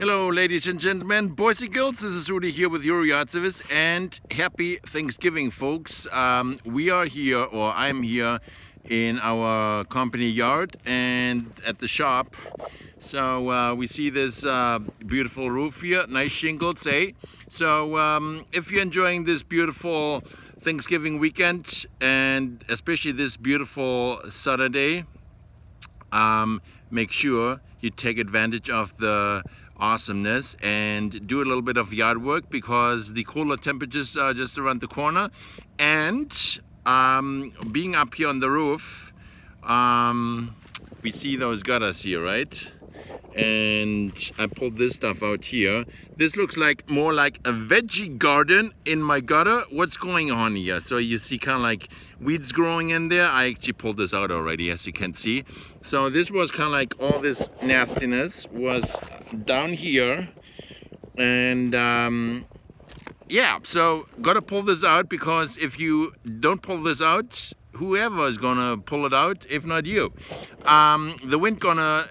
Hello, ladies and gentlemen, boys and girls. This is Rudy here with Euro Yard Service, and happy Thanksgiving, folks. We are here, or I'm here, in our company yard and at the shop. So we see this beautiful roof here, nice shingles, eh? So if you're enjoying this beautiful Thanksgiving weekend, and especially this beautiful Saturday, make sure you take advantage of the awesomeness and do a little bit of yard work, because the cooler temperatures are just around the corner. And being up here on the roof, we see those gutters here, right? And I pulled this stuff out here. This looks like more like a veggie garden in my gutter. What's going on here? So you see kind of like weeds growing in there. I actually pulled this out already, as you can see. So this was kind of like all this nastiness was down here. And yeah, so gotta pull this out, because if you don't pull this out, whoever is gonna pull it out, if not you. The wind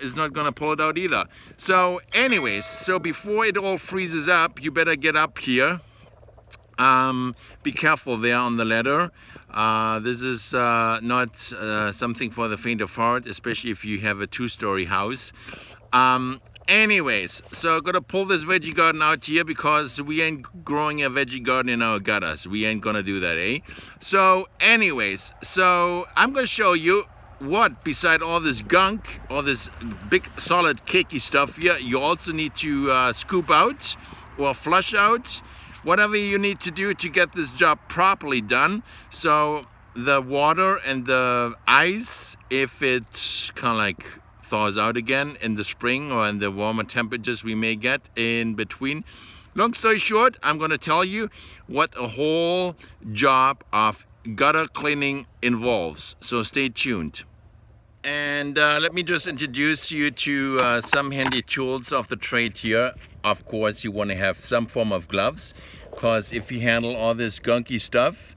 is not gonna pull it out either. So anyways, so before it all freezes up, you better get up here. Be careful there on the ladder. This is not something for the faint of heart, especially if you have a two-story house. Anyways, so I'm gonna pull this veggie garden out here, because we ain't growing a veggie garden in our gutters. We ain't gonna do that, eh? So anyways, so I'm gonna show you what, beside all this gunk, all this big solid cakey stuff here, you also need to scoop out or flush out, whatever you need to do to get this job properly done. So the water and the ice, if it kind of like thaws out again in the spring, or in the warmer temperatures we may get in between. Long story short, I'm going to tell you what a whole job of gutter cleaning involves. So stay tuned. And let me just introduce you to some handy tools of the trade here. Of course, you want to have some form of gloves, because if you handle all this gunky stuff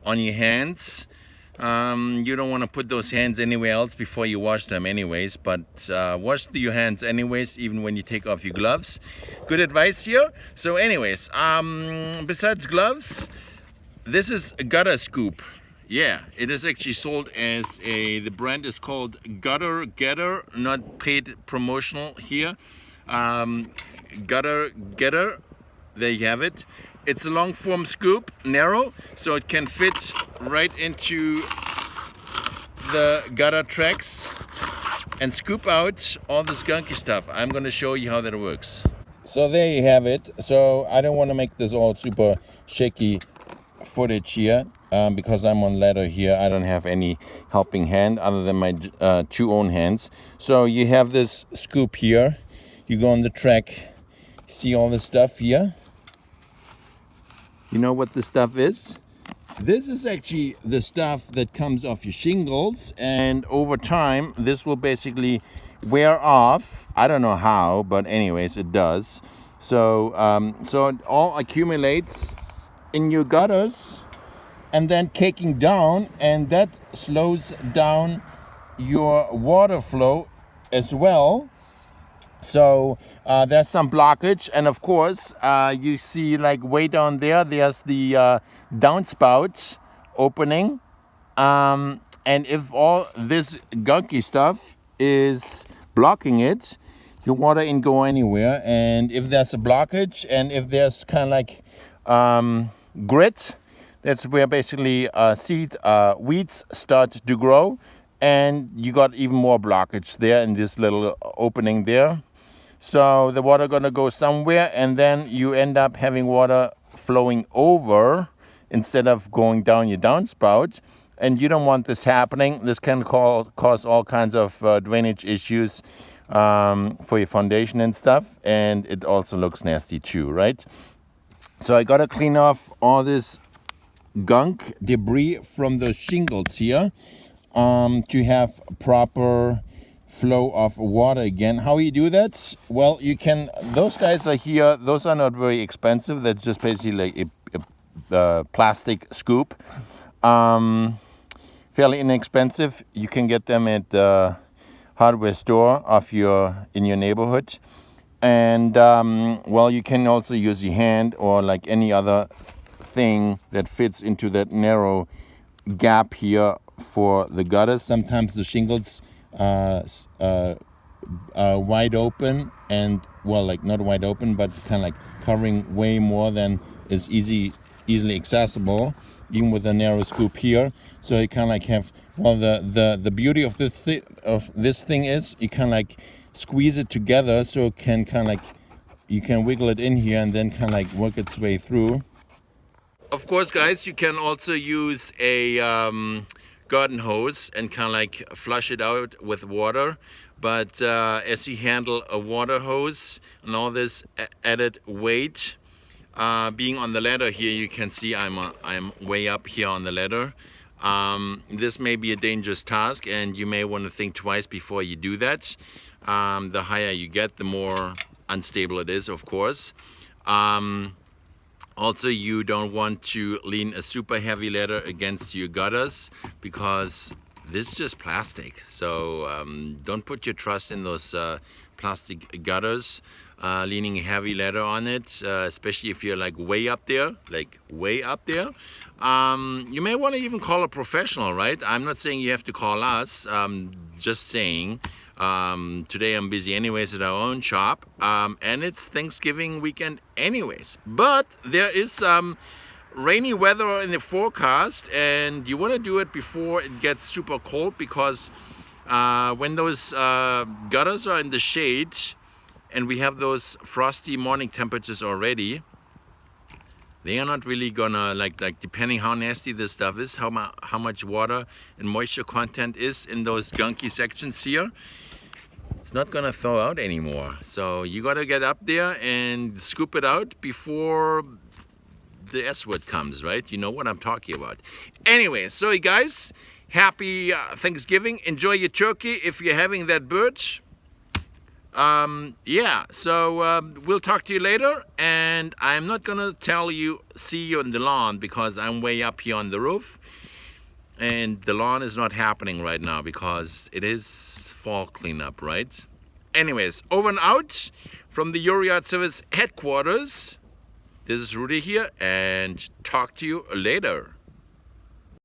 on your hands, you don't want to put those hands anywhere else before you wash them anyways, but wash your hands anyways, even when you take off your gloves. Good advice here. So anyways, besides gloves, this is a gutter scoop. Yeah, it is actually sold as the brand is called Gutter Getter, not paid promotional here. Gutter Getter, there you have it. It's a long form scoop, narrow, so it can fit right into the gutter tracks and scoop out all this gunky stuff. I'm gonna show you how that works. So there you have it. So I don't want to make this all super shaky footage here, because I'm on ladder here. I don't have any helping hand other than my two own hands. So you have this scoop here. You go on the track, see all this stuff here. You know what the stuff is? This is actually the stuff that comes off your shingles, and over time this will basically wear off. I don't know how, but anyways, it does. So so it all accumulates in your gutters and then caking down, and that slows down your water flow as well. So there's some blockage, and of course you see, like, way down there, there's the downspout opening, and if all this gunky stuff is blocking it, your water ain't go anywhere. And if there's a blockage, and if there's kind of like grit, that's where basically weeds start to grow, and you got even more blockage there in this little opening there. So the water gonna go somewhere, and then you end up having water flowing over instead of going down your downspout. And you don't want this happening. This can cause all kinds of drainage issues for your foundation and stuff, and it also looks nasty too, right? So I gotta clean off all this gunk debris from those shingles here to have proper flow of water again. How you do that? Well, you can, those guys are here, those are not very expensive. That's just basically like a plastic scoop, fairly inexpensive. You can get them at the hardware store in your neighborhood. And well, you can also use your hand or like any other thing that fits into that narrow gap here for the gutters. Sometimes the shingles are wide open, and well, like not wide open, but kind of like covering way more than is easily accessible, even with a narrow scoop here. So you kind of like have, well, the beauty of this thing is you kind of like squeeze it together, so it can kind of like, you can wiggle it in here and then kind of like work its way through. Of course, guys, you can also use a garden hose and kind of like flush it out with water. But as you handle a water hose and all this added weight, being on the ladder here, you can see I'm way up here on the ladder. This may be a dangerous task, and you may want to think twice before you do that. The higher you get, the more unstable it is, of course. Also, you don't want to lean a super heavy ladder against your gutters, because this is just plastic. So don't put your trust in those plastic gutters. Leaning a heavy ladder on it, especially if you're like way up there, you may want to even call a professional, right? I'm not saying you have to call us, just saying today I'm busy anyways at our own shop, and it's Thanksgiving weekend anyways, but there is some rainy weather in the forecast, and you want to do it before it gets super cold, because when those gutters are in the shade and we have those frosty morning temperatures already, they are not really gonna, like depending how nasty this stuff is, how much water and moisture content is in those gunky sections here, it's not gonna thaw out anymore. So you gotta get up there and scoop it out before the S word comes, right? You know what I'm talking about. Anyway, so you guys, happy Thanksgiving. Enjoy your turkey if you're having that bird. Yeah, so we'll talk to you later, and I'm not gonna see you on the lawn, because I'm way up here on the roof, and the lawn is not happening right now because it is fall cleanup, right? Anyways, over and out from the Your Yard Service headquarters. This is Rudy here, and talk to you later.